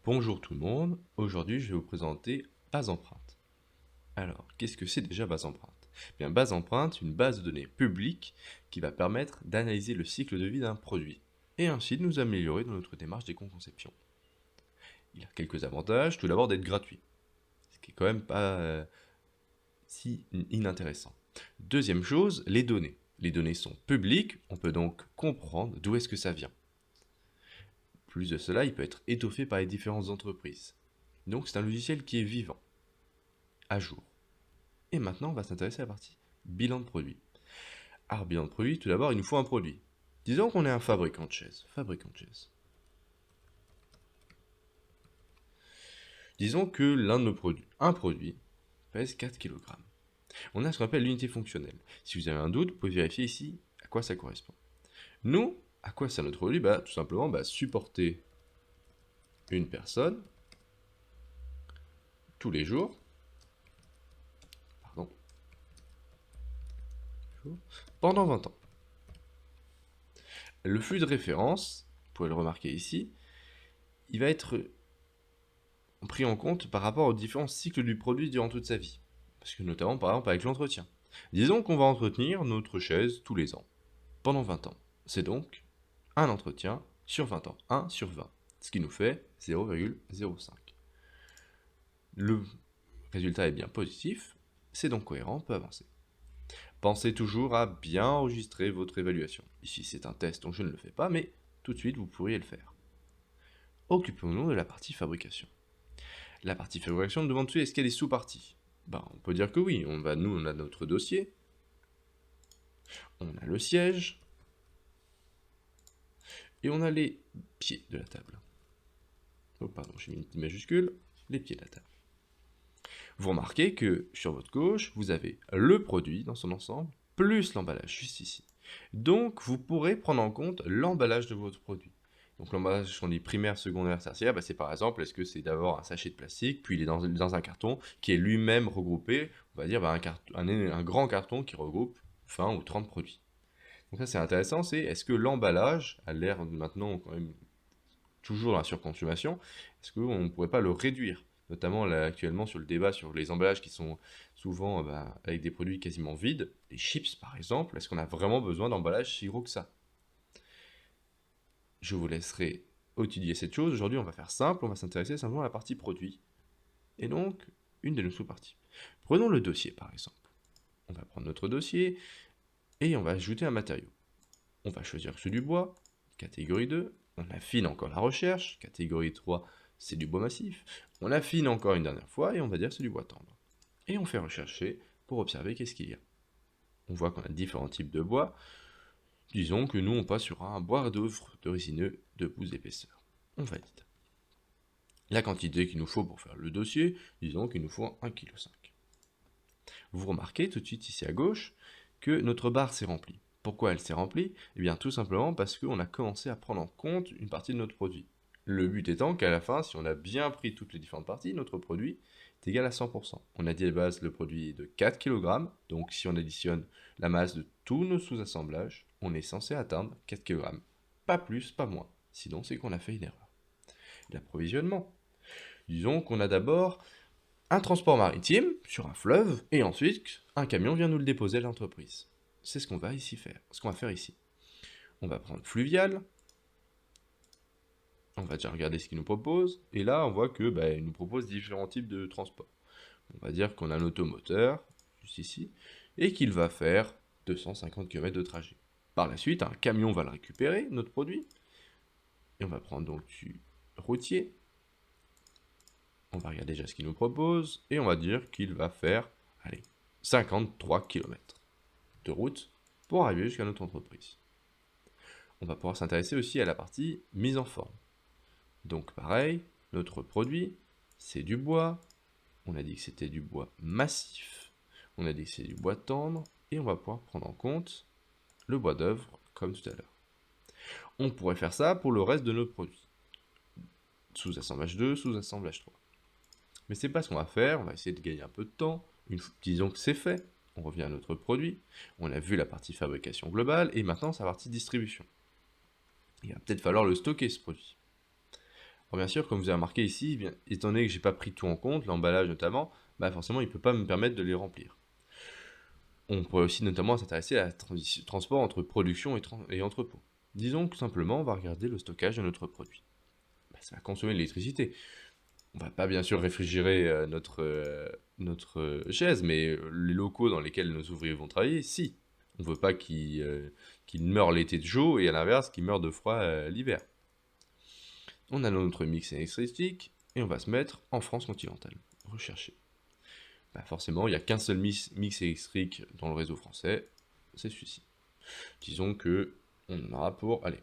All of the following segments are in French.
Bonjour tout le monde, aujourd'hui je vais vous présenter Base Empreinte. Alors, qu'est-ce que c'est déjà Base Empreinte? Bien, Base Empreinte, une base de données publique qui va permettre d'analyser le cycle de vie d'un produit et ainsi de nous améliorer dans notre démarche d'éco-conception. Il a quelques avantages, tout d'abord d'être gratuit, ce qui est quand même pas si inintéressant. Deuxième chose, les données. Les données sont publiques, on peut donc comprendre d'où est-ce que ça vient. Plus de cela, il peut être étoffé par les différentes entreprises. Donc c'est un logiciel qui est vivant, à jour. Et maintenant, on va s'intéresser à la partie bilan de produit. Alors, bilan de produit, tout d'abord, il nous faut un produit. Disons qu'on est un fabricant de chaises. Fabricant de chaises. Disons que l'un de nos produits, un produit, pèse 4 kg. On a ce qu'on appelle l'unité fonctionnelle. Si vous avez un doute, vous pouvez vérifier ici à quoi ça correspond. Nous, à quoi sert notre produit? Tout simplement, supporter une personne tous les jours, pardon, pendant 20 ans. Le flux de référence, vous pouvez le remarquer ici, il va être pris en compte par rapport aux différents cycles du produit durant toute sa vie. Parce que notamment, par exemple, avec l'entretien. Disons qu'on va entretenir notre chaise tous les ans, pendant 20 ans. C'est donc un entretien sur 20 ans, 1 sur 20, ce qui nous fait 0,05. Le résultat est bien positif, c'est donc cohérent, on peut avancer. Pensez toujours à bien enregistrer votre évaluation. Ici, c'est un test, donc je ne le fais pas, mais tout de suite, vous pourriez le faire. Occupons-nous de la partie fabrication. La partie fabrication nous demande tout, est-ce qu'il y a des sous-parties? On peut dire que oui, nous on a notre dossier, on a le siège, et on a les pieds de la table. Oh pardon, j'ai mis une petite majuscule, les pieds de la table. Vous remarquez que sur votre gauche, vous avez le produit dans son ensemble, plus l'emballage, juste ici. Donc vous pourrez prendre en compte l'emballage de votre produit. Donc l'emballage qu'on dit primaire, secondaire, tertiaire, c'est par exemple, est-ce que c'est d'abord un sachet de plastique, puis il est dans un carton qui est lui-même regroupé, on va dire un grand carton qui regroupe 20 ou 30 produits. Donc ça c'est intéressant, c'est est-ce que l'emballage, à l'ère maintenant quand même toujours dans la surconsommation, est-ce qu'on ne pourrait pas le réduire? Notamment là, actuellement sur le débat sur les emballages qui sont souvent avec des produits quasiment vides, les chips par exemple, est-ce qu'on a vraiment besoin d'emballages si gros que ça? Je vous laisserai étudier cette chose. Aujourd'hui, on va faire simple, on va s'intéresser simplement à la partie produit. Et donc, une de nos sous-parties. Prenons le dossier, par exemple. On va prendre notre dossier et on va ajouter un matériau. On va choisir que c'est du bois, catégorie 2. On affine encore la recherche, catégorie 3, c'est du bois massif. On affine encore une dernière fois et on va dire que c'est du bois tendre. Et on fait rechercher pour observer qu'est-ce qu'il y a. On voit qu'on a différents types de bois. Disons que nous, on passe sur un bois d'œuvre de résineux de 12 d'épaisseur. On valide. La quantité qu'il nous faut pour faire le dossier, disons qu'il nous faut 1,5 kg. Vous remarquez tout de suite ici à gauche que notre barre s'est remplie. Pourquoi elle s'est remplie? Eh bien tout simplement parce qu'on a commencé à prendre en compte une partie de notre produit. Le but étant qu'à la fin, si on a bien pris toutes les différentes parties, notre produit est égal à 100%. On a dit à la base le produit est de 4 kg, donc si on additionne la masse de tous nos sous-assemblages, on est censé atteindre 4 kg. Pas plus, pas moins. Sinon, c'est qu'on a fait une erreur. L'approvisionnement. Disons qu'on a d'abord un transport maritime sur un fleuve, et ensuite un camion vient nous le déposer à l'entreprise. C'est ce qu'on va ici faire. Ce qu'on va faire ici. On va prendre fluvial. On va déjà regarder ce qu'il nous propose. Et là, on voit que il nous propose différents types de transport. On va dire qu'on a un automoteur, juste ici, et qu'il va faire 250 km de trajet. Par la suite, un camion va le récupérer, notre produit. Et on va prendre donc du routier. On va regarder déjà ce qu'il nous propose. Et on va dire qu'il va faire, allez, 53 km de route pour arriver jusqu'à notre entreprise. On va pouvoir s'intéresser aussi à la partie mise en forme. Donc pareil, notre produit, c'est du bois. On a dit que c'était du bois massif. On a dit que c'est du bois tendre. Et on va pouvoir prendre en compte le bois d'œuvre, comme tout à l'heure. On pourrait faire ça pour le reste de nos produits. Sous-assemblage 2, sous-assemblage 3. Mais c'est pas ce qu'on va faire, on va essayer de gagner un peu de temps. Disons que c'est fait, on revient à notre produit. On a vu la partie fabrication globale, et maintenant c'est la partie distribution. Il va peut-être falloir le stocker, ce produit. Alors bien sûr, comme vous avez remarqué ici, étant donné que j'ai pas pris tout en compte, l'emballage notamment, bah forcément il ne peut pas me permettre de les remplir. On pourrait aussi notamment s'intéresser à la transport entre production et entrepôt. Disons que simplement on va regarder le stockage de notre produit. Bah, ça va consommer de l'électricité. On va pas bien sûr réfrigérer notre chaise, mais les locaux dans lesquels nos ouvriers vont travailler, si. On veut pas qu'ils meurent l'été de chaud et à l'inverse qu'ils meurent de froid l'hiver. On a notre mix électrique et on va se mettre en France continentale. Rechercher. Bah forcément, il n'y a qu'un seul mix électrique dans le réseau français, c'est celui-ci. Disons que on en aura pour, allez,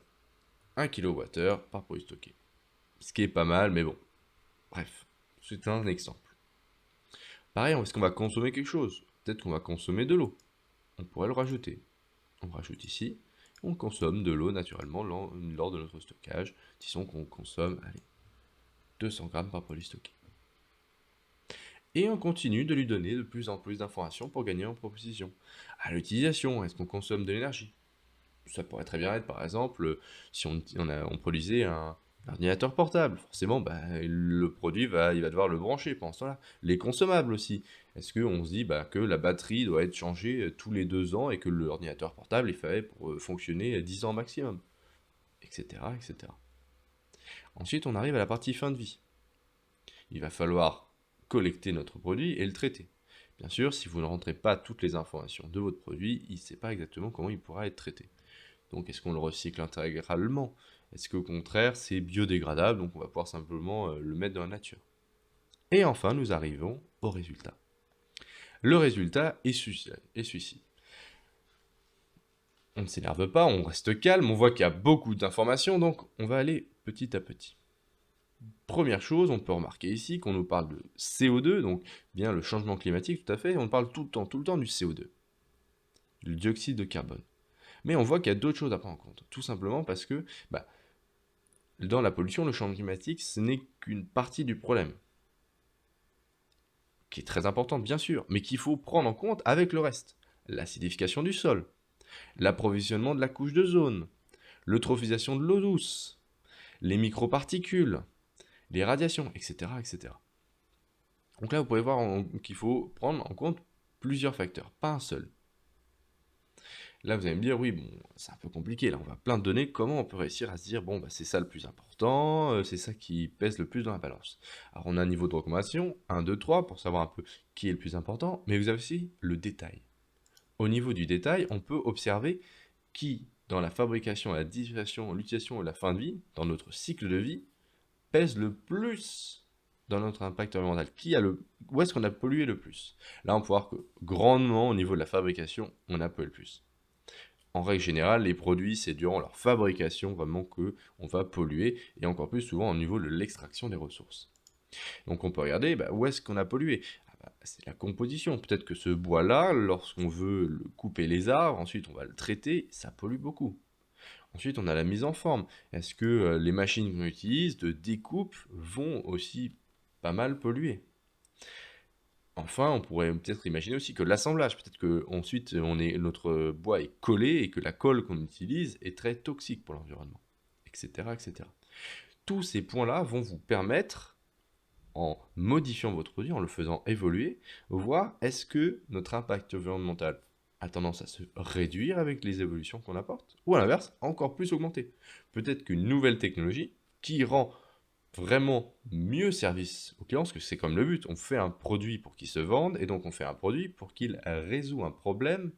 1 kWh par produit stocké. Ce qui est pas mal, mais bon. Bref, c'est un exemple. Pareil, est-ce qu'on va consommer quelque chose? Peut-être qu'on va consommer de l'eau. On pourrait le rajouter. On rajoute ici. On consomme de l'eau naturellement lors de notre stockage. Disons qu'on consomme, allez, 200 grammes par produit stocké. Et on continue de lui donner de plus en plus d'informations pour gagner en proposition. À l'utilisation, est-ce qu'on consomme de l'énergie? Ça pourrait très bien être, par exemple, si on produisait un ordinateur portable. Forcément, bah, le produit, il va devoir le brancher pendant ce temps-là. Les consommables aussi. Est-ce qu'on se dit bah, que la batterie doit être changée tous les 2 ans et que l'ordinateur portable est fait pour fonctionner 10 ans maximum, etc., etc. Ensuite, on arrive à la partie fin de vie. Il va falloir collecter notre produit et le traiter. Bien sûr, si vous ne rentrez pas toutes les informations de votre produit, il ne sait pas exactement comment il pourra être traité. Donc est-ce qu'on le recycle intégralement? Est-ce qu'au contraire c'est biodégradable, donc on va pouvoir simplement le mettre dans la nature? Et enfin nous arrivons au résultat. Le résultat est celui-ci. On ne s'énerve pas, on reste calme, on voit qu'il y a beaucoup d'informations, donc on va aller petit à petit. Première chose, on peut remarquer ici qu'on nous parle de CO2, donc bien le changement climatique, tout à fait, on parle tout le temps du CO2, du dioxyde de carbone. Mais on voit qu'il y a d'autres choses à prendre en compte, tout simplement parce que bah, dans la pollution, le changement climatique, ce n'est qu'une partie du problème, qui est très importante bien sûr, mais qu'il faut prendre en compte avec le reste. L'acidification du sol, l'approvisionnement de la couche d'ozone, l'eutrophisation de l'eau douce, les microparticules, les radiations, etc. etc. Donc là, vous pouvez voir qu'il faut prendre en compte plusieurs facteurs, pas un seul. Là, vous allez me dire, oui, bon, c'est un peu compliqué. Là, on va plein de données. Comment on peut réussir à se dire, bon, bah, c'est ça le plus important, c'est ça qui pèse le plus dans la balance. Alors, on a un niveau de recommandation, 1, 2, 3, pour savoir un peu qui est le plus important, mais vous avez aussi le détail. Au niveau du détail, on peut observer qui, dans la fabrication, la distribution, l'utilisation et la fin de vie, dans notre cycle de vie, pèse le plus dans notre impact environnemental. Où est-ce qu'on a pollué le plus? Là, on peut voir que grandement, au niveau de la fabrication, on a pollué le plus. En règle générale, les produits, c'est durant leur fabrication vraiment qu'on va polluer, et encore plus souvent au niveau de l'extraction des ressources. Donc on peut regarder où est-ce qu'on a pollué. C'est la composition. Peut-être que ce bois-là, lorsqu'on veut couper les arbres, ensuite on va le traiter, ça pollue beaucoup. Ensuite, on a la mise en forme. Est-ce que les machines qu'on utilise de découpe vont aussi pas mal polluer? Enfin, on pourrait peut-être imaginer aussi que l'assemblage, peut-être que ensuite notre bois est collé et que la colle qu'on utilise est très toxique pour l'environnement, etc., etc. Tous ces points-là vont vous permettre, en modifiant votre produit, en le faisant évoluer, voir est-ce que notre impact environnemental a tendance à se réduire avec les évolutions qu'on apporte, ou à l'inverse, encore plus augmenter. Peut-être qu'une nouvelle technologie qui rend vraiment mieux service aux clients, parce que c'est comme le but, on fait un produit pour qu'il se vende, et donc on fait un produit pour qu'il résout un problème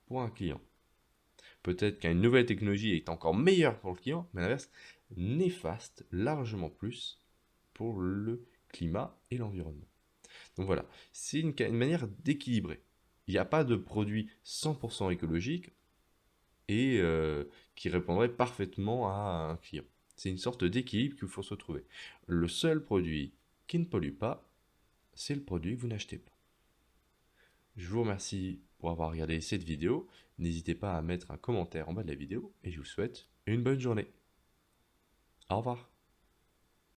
pour un client. Peut-être qu'une nouvelle technologie est encore meilleure pour le client, mais à l'inverse, néfaste largement plus pour le climat et l'environnement. Donc voilà, c'est une manière d'équilibrer. Il n'y a pas de produit 100% écologique et qui répondrait parfaitement à un client. C'est une sorte d'équilibre qu'il faut se trouver. Le seul produit qui ne pollue pas, c'est le produit que vous n'achetez pas. Je vous remercie pour avoir regardé cette vidéo. N'hésitez pas à mettre un commentaire en bas de la vidéo et je vous souhaite une bonne journée. Au revoir.